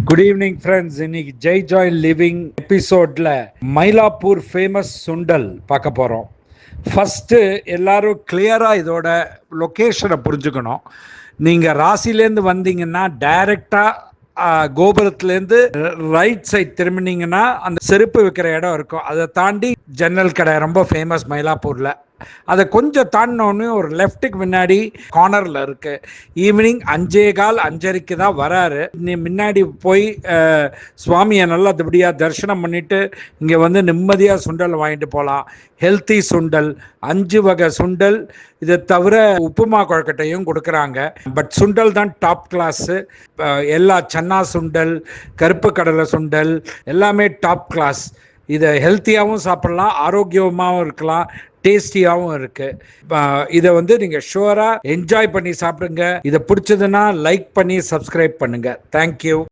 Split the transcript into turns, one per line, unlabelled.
Good evening friends. இன்னைக்கு Jai Joy living எபிசோட்ல Mylapore famous சுண்டல் பார்க்க போகிறோம். ஃபஸ்ட்டு எல்லாரும் கிளியராக இதோட லொக்கேஷனை புரிஞ்சுக்கணும். நீங்கள் ராசிலேருந்து வந்தீங்கன்னா டைரெக்டாக கோபுரத்துலேருந்து ரைட் சைட் திரும்பினீங்கன்னா அந்த செருப்பு விற்கிற இடம் இருக்கும். அதை தாண்டி ஜன்னல் கடை ரொம்ப ஃபேமஸ் மயிலாப்பூரில். அதை கொஞ்சம் தாண்டினோன்னு ஒரு லெஃப்ட்டுக்கு முன்னாடி கார்னரில் இருக்கு. ஈவினிங் 5:15 5:30 தான் வராரு. நீ முன்னாடி போய் சுவாமியை நல்லா அப்படியாக தரிசனம் பண்ணிட்டு இங்கே வந்து நிம்மதியாக சுண்டல் வாங்கிட்டு போகலாம். ஹெல்த்தி சுண்டல், 5 வகை சுண்டல், இதை தவிர உப்புமா கொழுக்கட்டையும் கொடுக்குறாங்க. பட் சுண்டல் தான் டாப் கிளாஸு. எல்லா சன்னா சுண்டல், கருப்பு கடலை சுண்டல் எல்லாமே டாப் கிளாஸ். இதை ஹெல்த்தியாகவும் சாப்பிட்லாம், ஆரோக்கியமாகவும் இருக்கலாம், டேஸ்டியாகவும் இருக்குது. இதை வந்து நீங்கள் ஷுவராக என்ஜாய் பண்ணி சாப்பிடுங்க. இதை பிடிச்சதுன்னா லைக் பண்ணி சப்ஸ்கிரைப் பண்ணுங்கள். தேங்க்யூ.